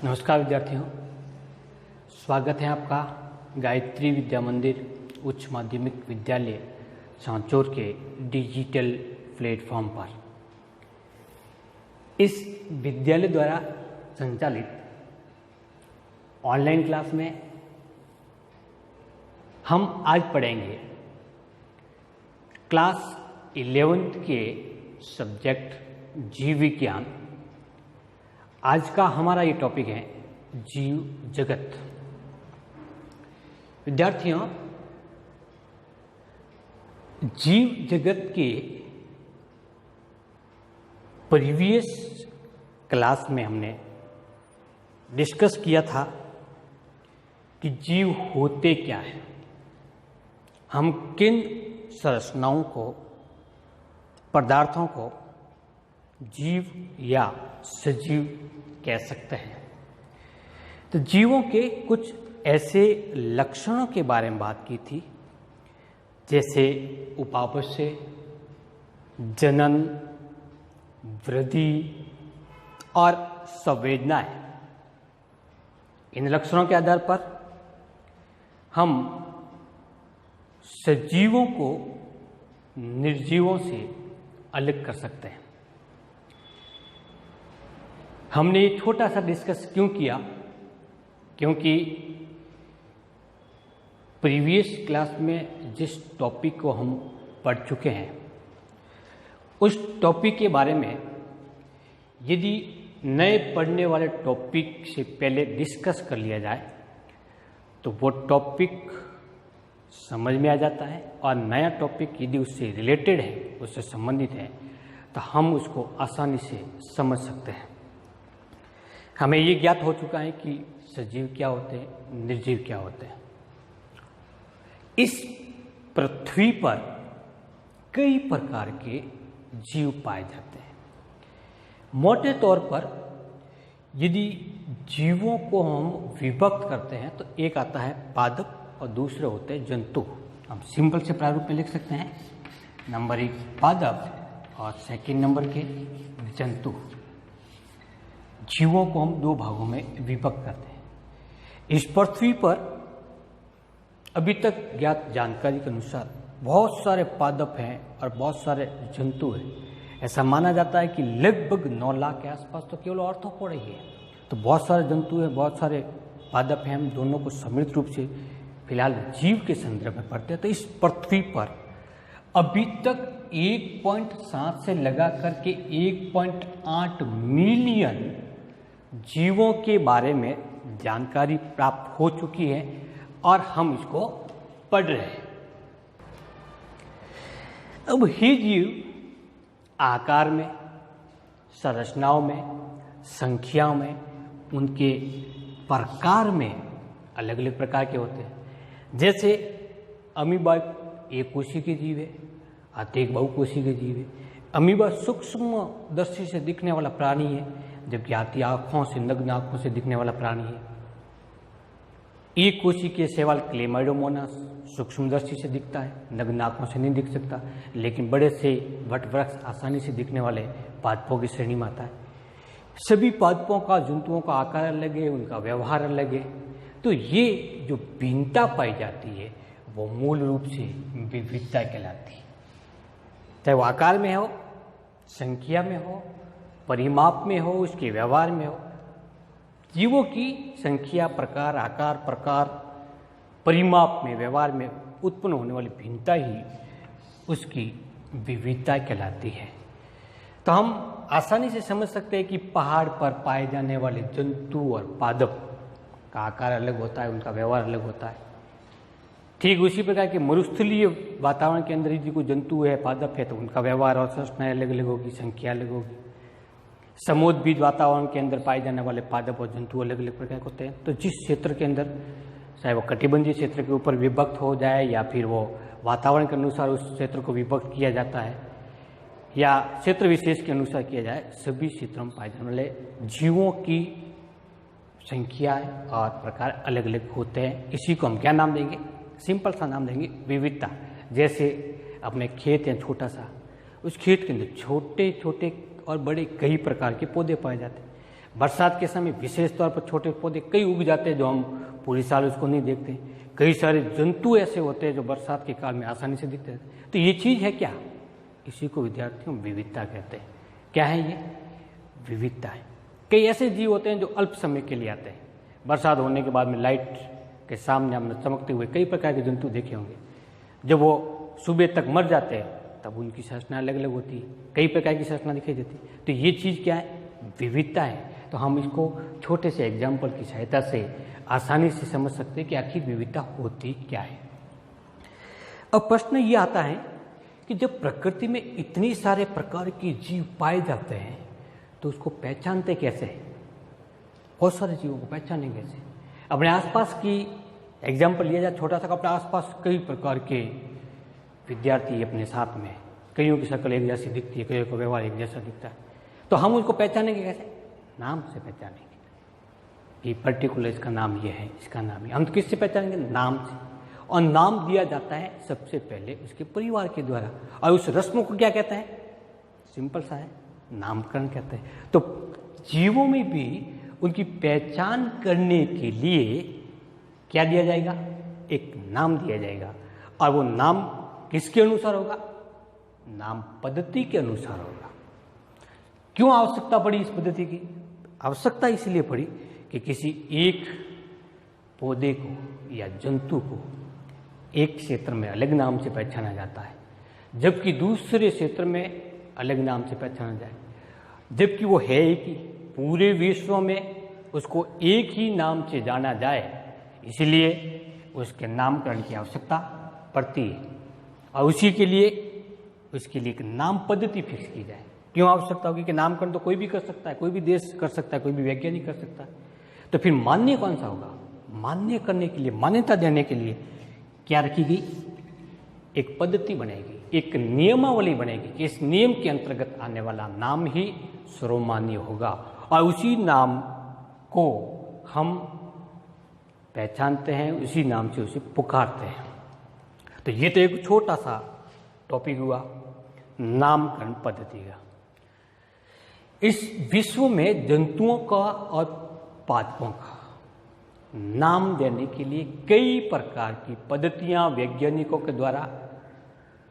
नमस्कार विद्यार्थियों, स्वागत है आपका गायत्री विद्या मंदिर उच्च माध्यमिक विद्यालय सांचौर के डिजिटल प्लेटफॉर्म पर। इस विद्यालय द्वारा संचालित ऑनलाइन क्लास में हम आज पढ़ेंगे क्लास 11th के सब्जेक्ट जीव विज्ञान। आज का हमारा ये टॉपिक है जीव जगत। विद्यार्थियों, जीव जगत के प्रीवियस क्लास में हमने डिस्कस किया था कि जीव होते क्या है, हम किन संरचनाओं को, पदार्थों को जीव या सजीव कह सकते हैं। तो जीवों के कुछ ऐसे लक्षणों के बारे में बात की थी, जैसे उपापचय, जनन, वृद्धि और संवेदनाएं। इन लक्षणों के आधार पर हम सजीवों को निर्जीवों से अलग कर सकते हैं। हमने ये छोटा सा डिस्कस क्यों किया? क्योंकि प्रीवियस क्लास में जिस टॉपिक को हम पढ़ चुके हैं, उस टॉपिक के बारे में यदि नए पढ़ने वाले टॉपिक से पहले डिस्कस कर लिया जाए तो वो टॉपिक समझ में आ जाता है, और नया टॉपिक यदि उससे रिलेटेड है, उससे संबंधित है, तो हम उसको आसानी से समझ सकते हैं। हमें ये ज्ञात हो चुका है कि सजीव क्या होते हैं, निर्जीव क्या होते हैं। इस पृथ्वी पर कई प्रकार के जीव पाए जाते हैं। मोटे तौर पर यदि जीवों को हम विभक्त करते हैं तो एक आता है पादप और दूसरे होते हैं जंतु। हम सिंपल से प्रारूप में लिख सकते हैं, नंबर 1 पादप और सेकंड नंबर के जंतु। जीवों को हम दो भागों में विभक्त करते हैं। इस पृथ्वी पर अभी तक ज्ञात जानकारी के अनुसार बहुत सारे पादप हैं और बहुत सारे जंतु हैं। ऐसा माना जाता है कि लगभग 9 लाख के आसपास तो केवल ऑर्थोपोडा ही है। तो बहुत सारे जंतु हैं, बहुत सारे पादप हैं। हम दोनों को सम्मिलित रूप से फिलहाल जीव के संदर्भ में पढ़ते हैं। तो इस पृथ्वी पर अभी तक 1.7 से लगा करके 1.8 मिलियन जीवों के बारे में जानकारी प्राप्त हो चुकी है और हम इसको पढ़ रहे हैं। अब ये जीव आकार में, संरचनाओं में, संख्याओं में, उनके प्रकार में अलग अलग प्रकार के होते हैं। जैसे अमीबा एक कोशिकीय के जीव है, हाथी एक बहुकोशिकीय के जीव है। अमीबा सूक्ष्म दृष्टि से दिखने वाला प्राणी है, जबकि हाथी आँखों से, नग्न आँखों से दिखने वाला प्राणी है। एक कोशिकीय शैवाल क्लेमाइडोमोनास सूक्ष्म दृष्टि से दिखता है, नग्न आँखों से नहीं दिख सकता, लेकिन बड़े से वटवृक्ष आसानी से दिखने वाले पादपों की श्रेणी में आता है। सभी पादपों का, जंतुओं का आकार अलग है, उनका व्यवहार अलग है। तो ये जो भिन्नता पाई जाती है वो मूल रूप से विविधता कहलाती है। चाहे वो आकार में हो, संख्या में हो, परिमाप में हो, उसके व्यवहार में हो। जीवों की संख्या, प्रकार, आकार, प्रकार, परिमाप में, व्यवहार में उत्पन्न होने वाली भिन्नता ही उसकी विविधता कहलाती है। तो हम आसानी से समझ सकते हैं कि पहाड़ पर पाए जाने वाले जंतु और पादप का आकार अलग होता है, उनका व्यवहार अलग होता है। ठीक उसी प्रकार के मरुस्थलीय वातावरण के अंदर यदि कोई जंतु है, पादप है, तो उनका व्यवहार और संरचनाएं अलग अलग होगी, संख्या अलग होगी। समुद्रबीज वातावरण के अंदर पाए जाने वाले पादप और जंतु अलग अलग प्रकार के होते हैं। तो जिस क्षेत्र के अंदर, चाहे वो कटिबंधीय क्षेत्र के ऊपर विभक्त हो जाए या फिर वो वातावरण के अनुसार उस क्षेत्र को विभक्त किया जाता है या क्षेत्र विशेष के अनुसार किया जाए, सभी क्षेत्रों में पाए जाने वाले जीवों की संख्याएं और प्रकार अलग अलग होते हैं। इसी को हम क्या नाम देंगे? सिंपल सा नाम देंगे, विविधता। जैसे अपने खेत है छोटा सा, उस खेत के अंदर छोटे छोटे और बड़े कई प्रकार के पौधे पाए जाते हैं। बरसात के समय विशेष तौर पर छोटे पौधे कई उग जाते हैं जो हम पूरी साल उसको नहीं देखते। कई सारे जंतु ऐसे होते हैं जो बरसात के काल में आसानी से दिखते हैं। तो ये चीज़ है क्या? इसी को विद्यार्थियों विविधता कहते हैं। क्या है ये? विविधता है। कई ऐसे जीव होते हैं जो अल्प समय के लिए आते हैं। बरसात होने के बाद में लाइट के सामने हमने चमकते हुए कई प्रकार के जंतु देखे होंगे। जब वो सुबह तक मर जाते हैं तब उनकी संरचना अलग अलग होती है, कई प्रकार की संरचना दिखाई देती है। तो ये चीज़ क्या है? विविधता है। तो हम इसको छोटे से एग्जाम्पल की सहायता से आसानी से समझ सकते हैं कि आखिर विविधता होती क्या है। अब प्रश्न ये आता है कि जब प्रकृति में इतनी सारे प्रकार के जीव पाए जाते हैं तो उसको पहचानते कैसे हैं? बहुत सारे जीवों को पहचानें कैसे? अपने आसपास की एग्जाम्पल लिया जाए छोटा सा, अपने आसपास कई प्रकार के विद्यार्थी अपने साथ में, कईयों की शक्ल एक जैसी दिखती है, कईयों का व्यवहार एक जैसा दिखता है। तो हम उसको पहचानेंगे कैसे? नाम से पहचानेंगे कि पर्टिकुलर इसका नाम ये है, इसका नाम ये। हम तो किससे पहचानेंगे? नाम से। और नाम दिया जाता है सबसे पहले उसके परिवार के द्वारा। और उस रस्म को क्या कहते हैं? सिंपल सा है, नामकरण कहते हैं। तो जीवों में भी उनकी पहचान करने के लिए क्या दिया जाएगा? एक नाम दिया जाएगा। और वो नाम किसके अनुसार होगा? नाम पद्धति के अनुसार होगा। क्यों आवश्यकता पड़ी इस पद्धति की? आवश्यकता इसलिए पड़ी कि किसी एक पौधे को या जंतु को एक क्षेत्र में अलग नाम से पहचाना जाता है, जबकि दूसरे क्षेत्र में अलग नाम से पहचाना जाए, जबकि वो है एक ही। पूरे विश्व में उसको एक ही नाम से जाना जाए, इसलिए उसके नामकरण की आवश्यकता पड़ती है। और उसी के लिए उसके लिए एक नाम पद्धति फिक्स की जाए। क्यों आवश्यकता होगी? कि नामकरण तो कोई भी कर सकता है, कोई भी देश कर सकता है, कोई भी वैज्ञानिक कर सकता है। तो फिर मान्य कौन सा होगा? मान्य करने के लिए, मान्यता देने के लिए क्या रखी गई? एक पद्धति बनेगी, एक नियमावली बनेगी कि इस नियम के अंतर्गत आने वाला नाम ही सर्वमान्य होगा और उसी नाम को हम पहचानते हैं, उसी नाम से उसे पुकारते हैं। तो ये तो एक छोटा सा टॉपिक हुआ नामकरण पद्धति का। इस विश्व में जंतुओं का और पादपों का नाम देने के लिए कई प्रकार की पद्धतियां वैज्ञानिकों के द्वारा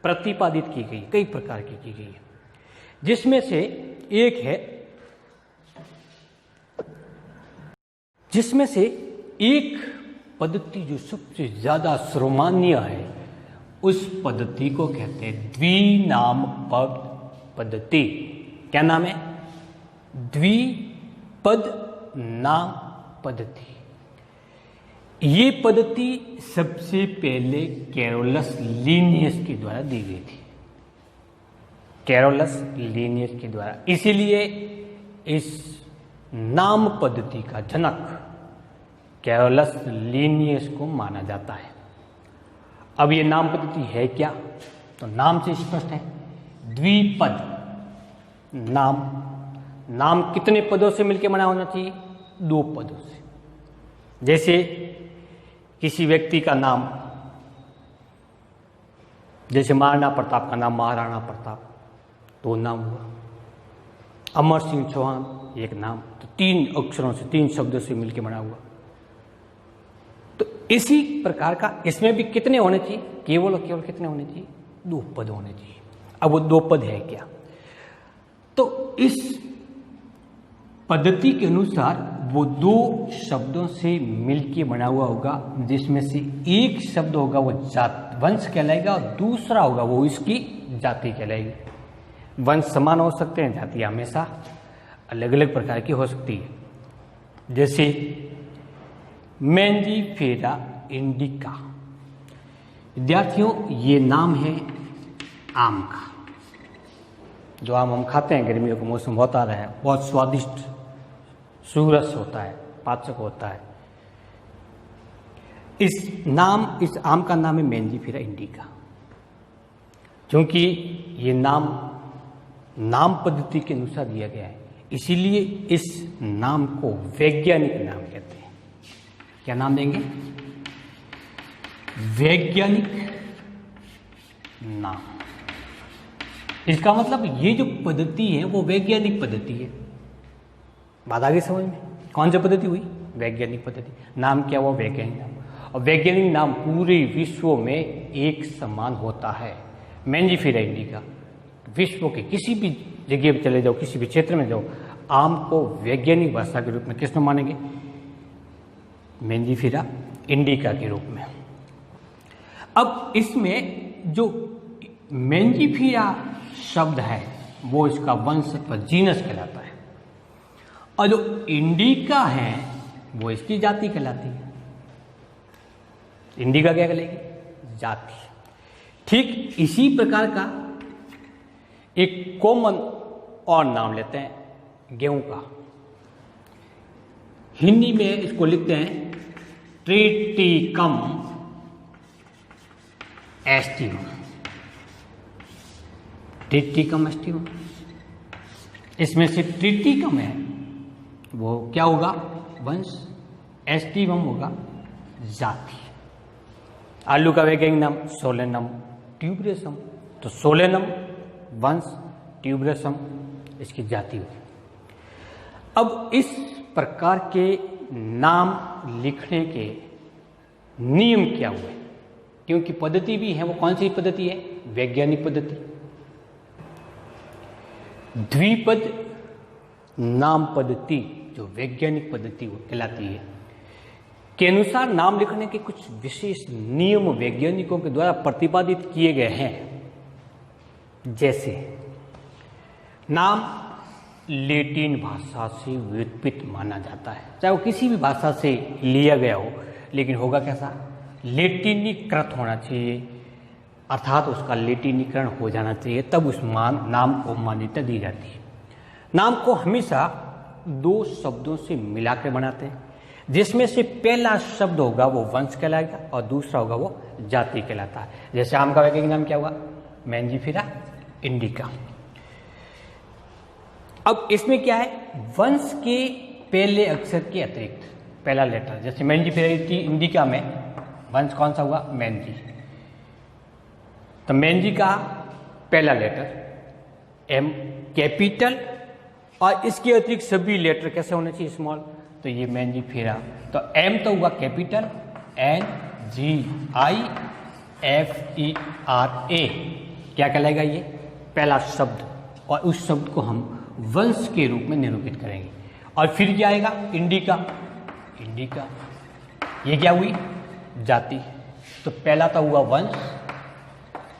प्रतिपादित की गई, कई प्रकार की गई है। जिसमें से एक पद्धति जो सबसे ज्यादा सर्वमान्य है, उस पद्धति को कहते हैं द्विनाम पद पद्धति। क्या नाम है? द्विपद नाम पद्धति। ये पद्धति सबसे पहले कैरोलस लिनियस के द्वारा दी गई थी। कैरोलस लिनियस के द्वारा। इसीलिए इस नाम पद्धति का जनक कैरोलस लिनियस को माना जाता है। अब ये नाम पद्धति है क्या? तो नाम से स्पष्ट है, द्विपद नाम। नाम कितने पदों से मिलकर बना होना चाहिए? 2 पदों से। जैसे किसी व्यक्ति का नाम, जैसे महाराणा प्रताप का नाम महाराणा प्रताप, तो नाम हुआ। अमर सिंह चौहान एक नाम, तो 3 अक्षरों से, 3 शब्दों से मिलकर बना हुआ। तो इसी प्रकार का इसमें भी कितने होने चाहिए? केवल और केवल कितने होने चाहिए? 2 पद होने चाहिए। अब वो 2 पद है क्या? तो इस पद्धति के अनुसार वो 2 शब्दों से मिलके बना हुआ होगा, जिसमें से एक शब्द होगा वो जात वंश कहलाएगा और दूसरा होगा वो इसकी जाति कहलाएगी। वंश समान हो सकते हैं, जाति हमेशा अलग अलग प्रकार की हो सकती है। जैसे मैंजीफेरा इंडिका। विद्यार्थियों, ये नाम है आम का। जो आम हम खाते हैं, गर्मियों का मौसम होता है, बहुत स्वादिष्ट सुरस होता है, पाचक होता है। इस आम का नाम है मैंजीफेरा इंडिका। क्योंकि ये नाम पद्धति के अनुसार दिया गया है, इसीलिए इस नाम को वैज्ञानिक नाम कहते हैं। क्या नाम देंगे? वैज्ञानिक नाम। इसका मतलब ये जो पद्धति है वो वैज्ञानिक पद्धति है। बात आगे समझ में? कौन सी पद्धति हुई? वैज्ञानिक पद्धति। नाम क्या हुआ? वैज्ञानिक नाम। और वैज्ञानिक नाम पूरे विश्व में एक समान होता है। मैंजीफेरा इंडिका विश्व के किसी भी जगह पर चले जाओ, किसी भी क्षेत्र में जाओ, आम को वैज्ञानिक भाषा के रूप में किस में मानेंगे? मैंजीफेरा इंडिका के रूप में। अब इसमें जो मैंजीफेरा शब्द है वो इसका वंश अथवा जीनस कहलाता है, और जो इंडिका है वो इसकी जाति कहलाती है। इंडिका क्या कहलाएगी? जाति। ठीक इसी प्रकार का एक कॉमन और नाम लेते हैं गेहूं का। हिंदी में इसको लिखते हैं ट्रिटिकम एस्टिवम। ट्रिटिकम एस्टिवम, इसमें से ट्रिटिकम है वो क्या होगा? वंश। एस्टिवम होगा जाति। आलू का वैज्ञानिक नाम सोलेनम ट्यूबरेसम। तो सोलेनम वंश, ट्यूबरेसम इसकी जाति होगी। अब इस प्रकार के नाम लिखने के नियम क्या हुए? क्योंकि पद्धति भी है, वो कौन सी पद्धति है? वैज्ञानिक पद्धति। द्विपद नाम पद्धति जो वैज्ञानिक पद्धति कहलाती है के अनुसार नाम लिखने के कुछ विशेष नियम वैज्ञानिकों के द्वारा प्रतिपादित किए गए हैं। जैसे नाम लैटिन भाषा से व्युत्पन्न माना जाता है, चाहे वो किसी भी भाषा से लिया गया हो, लेकिन होगा कैसा? लैटिनीकृत होना चाहिए, अर्थात उसका लैटिनीकरण हो जाना चाहिए, तब उस नाम को मान्यता दी जाती है। नाम को हमेशा दो शब्दों से मिलाकर बनाते हैं, जिसमें से पहला शब्द होगा वो वंश कहलाएगा और दूसरा होगा वो जाति कहलाता है। जैसे आम का वैज्ञानिक नाम क्या हुआ? Mangifera indica. अब इसमें क्या है? वंश के पहले अक्षर के अतिरिक्त पहला लेटर, जैसे मैंजीफेरा की इंडिका में वंश कौन सा हुआ? मैंजी। तो मैंजी का पहला लेटर एम कैपिटल और इसके अतिरिक्त सभी लेटर कैसे होने चाहिए? स्मॉल। तो ये मैंजीफेरा, तो एम तो हुआ कैपिटल, NGIFERA क्या कहलाएगा? ये पहला शब्द, और उस शब्द को हम वंश के रूप में निरूपित करेंगे। और फिर क्या आएगा? इंडिका। इंडिका ये क्या हुई? जाति। तो पहला तो हुआ वंश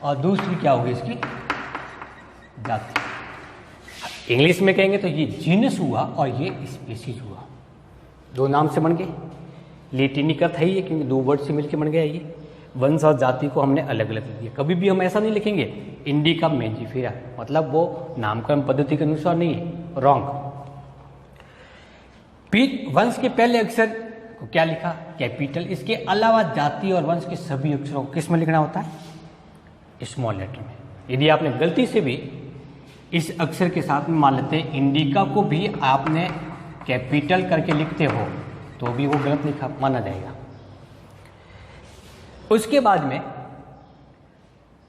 और दूसरी क्या होगी इसकी? जाति। इंग्लिश में कहेंगे तो ये जीनस हुआ और ये स्पीसीज हुआ। दो नाम से बन गए। लैटिनीकृत है ये, क्योंकि दो वर्ड से मिलकर बन गया ये। वंश और जाति को हमने अलग अलग लिख दिया। कभी भी हम ऐसा नहीं लिखेंगे इंडिका मैंजीफेरा, मतलब वो नामकरण पद्धति के अनुसार नहीं है, रॉन्ग। फिर वंश के पहले अक्षर को क्या लिखा? कैपिटल। इसके अलावा जाति और वंश के सभी अक्षरों को किस में लिखना होता है? स्मॉल लेटर में। यदि आपने गलती से भी इस अक्षर के साथ में मान लेते हैं इंडिका को भी आपने कैपिटल करके लिखते हो तो भी वो गलत लिखा माना जाएगा। उसके बाद में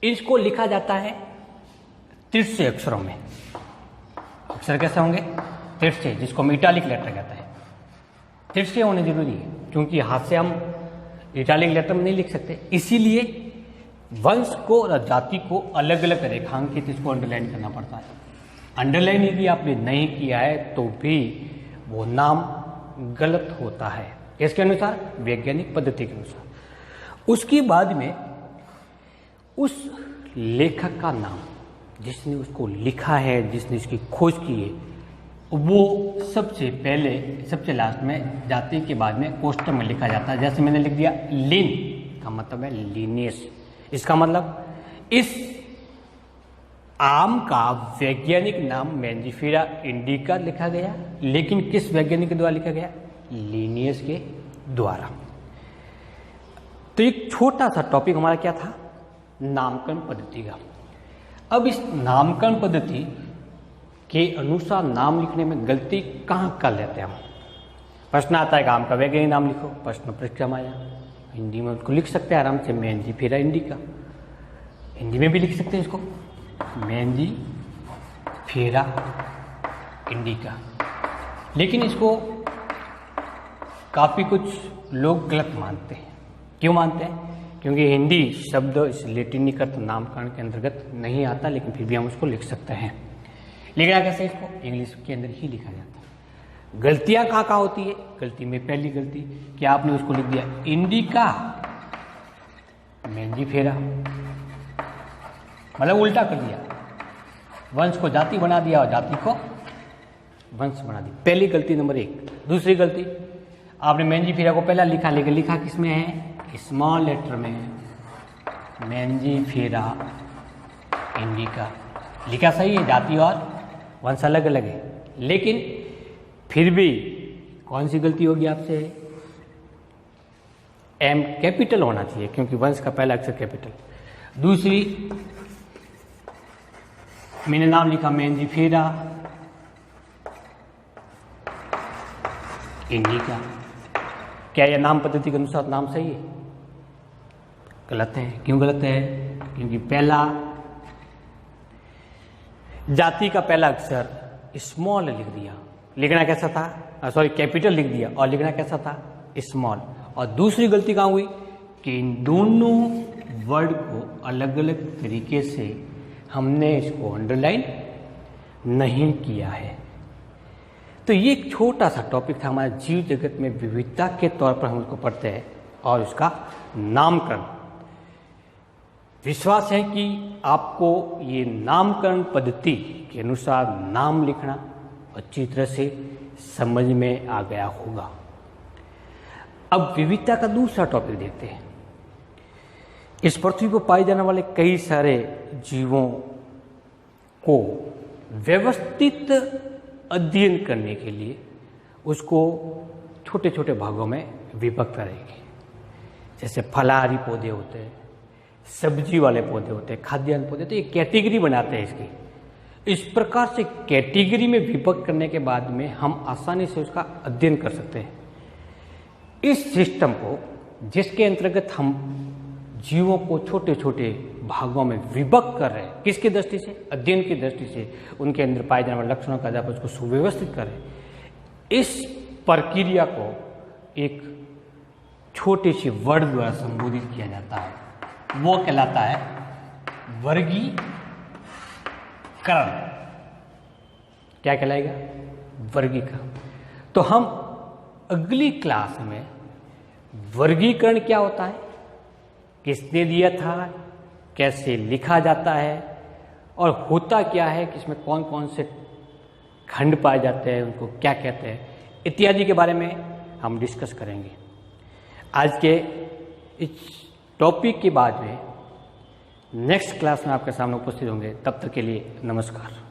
इसको लिखा जाता है तिरछे अक्षरों में। अक्षर कैसे होंगे? तिरछे, जिसको हम इटालिक लेटर कहता है। तिरछे होने जरूरी है, क्योंकि हाथ से हम इटालिक लेटर में नहीं लिख सकते। इसीलिए वंश को और जाति को अलग अलग रेखांकित इसको अंडरलाइन करना पड़ता है। अंडरलाइन यदि आपने नहीं किया है तो भी वो नाम गलत होता है। इसके अनुसार? वैज्ञानिक पद्धति के अनुसार। उसके बाद में उस लेखक का नाम, जिसने उसको लिखा है, जिसने इसकी खोज की है, वो सबसे पहले, सबसे लास्ट में जाति के बाद में कोष्टक में लिखा जाता है। जैसे मैंने लिख दिया लिन, का मतलब है लीनियस। इसका मतलब इस आम का वैज्ञानिक नाम मैंजीफेरा इंडिका लिखा गया, लेकिन किस वैज्ञानिक के द्वारा लिखा गया? लीनियस के द्वारा। तो एक छोटा सा टॉपिक हमारा क्या था? नामकरण पद्धति का। अब इस नामकरण पद्धति के अनुसार नाम लिखने में गलती कहाँ कर लेते हैं हम? प्रश्न आता है कि आम का वैज्ञानिक नाम लिखो, प्रश्न परीक्षा में आया, हिंदी में उसको लिख सकते हैं आराम से, मैंजीफेरा इंडिका। हिंदी में भी लिख सकते हैं इसको, मेंजी फेरा इंडिका। लेकिन इसको काफ़ी कुछ लोग गलत मानते हैं। क्यों मानते हैं? क्योंकि हिंदी शब्द इस लेटिनीकृत नामकरण के अंतर्गत नहीं आता, लेकिन फिर भी हम उसको लिख सकते हैं। लिखना कैसे? इसको इंग्लिश के अंदर ही लिखा जाता है। गलतियां कहाँ कहाँ होती है? गलती में पहली गलती कि आपने उसको लिख दिया इंडिका मेंजी फेरा, मतलब उल्टा कर दिया, वंश को जाति बना दिया और जाति को वंश बना दिया। पहली गलती नंबर 1। दूसरी गलती, आपने मेंजी फेरा को पहला लिखा, लेकिन लिखा किस में है? स्मॉल लेटर में, मेंजी फेरा इंडिका। लिखा सही है, जाति और वंश अलग अलग है, लेकिन फिर भी कौन सी गलती होगी आपसे? एम कैपिटल होना चाहिए, क्योंकि वंश का पहला अक्षर कैपिटल। दूसरी, मैंने नाम लिखा मेंजी फेरा इंडिका। क्या यह नाम पद्धति के अनुसार नाम सही है? गलत है। क्यों गलत है? क्योंकि पहला जाति का पहला अक्षर स्मॉल लिख दिया, लिखना कैसा था? सॉरी, कैपिटल लिख दिया और लिखना कैसा था? स्मॉल। और दूसरी गलती कहाँ हुई? कि इन दोनों वर्ड को अलग अलग तरीके से हमने इसको अंडरलाइन नहीं किया है। तो ये एक छोटा सा टॉपिक था हमारे जीव जगत में विविधता के तौर पर हम उसको पढ़ते हैं और उसका नामकरण। विश्वास है कि आपको ये नामकरण पद्धति के अनुसार नाम लिखना अच्छी तरह से समझ में आ गया होगा। अब विविधता का दूसरा टॉपिक देखते हैं। इस पृथ्वी पर पाए जाने वाले कई सारे जीवों को व्यवस्थित अध्ययन करने के लिए उसको छोटे छोटे भागों में विभक्त करेंगे। जैसे फलाहारी पौधे होते हैं, सब्जी वाले पौधे होते हैं, खाद्यान्न पौधे, तो ये कैटेगरी बनाते हैं इसकी। इस प्रकार से कैटेगरी में विभक्त करने के बाद में हम आसानी से उसका अध्ययन कर सकते हैं। इस सिस्टम को, जिसके अंतर्गत हम जीवों को छोटे छोटे भागों में विभक्त कर रहे हैं, किसकी दृष्टि से? अध्ययन की दृष्टि से, उनके अंदर पाए जाने वाले लक्षणों का आधार पर उसको सुव्यवस्थित कर रहे हैं। इस प्रक्रिया को एक छोटे से वर्ड द्वारा संबोधित किया जाता है, वो कहलाता है वर्गीकरण। क्या कहलाएगा? वर्गीकरण। तो हम अगली क्लास में वर्गीकरण क्या होता है, किसने दिया था, कैसे लिखा जाता है और होता क्या है, कि इसमें कौन कौन से खंड पाए जाते हैं, उनको क्या कहते हैं, इत्यादि के बारे में हम डिस्कस करेंगे। आज के इस टॉपिक के बाद में नेक्स्ट क्लास में आपके सामने उपस्थित होंगे। तब तक के लिए नमस्कार।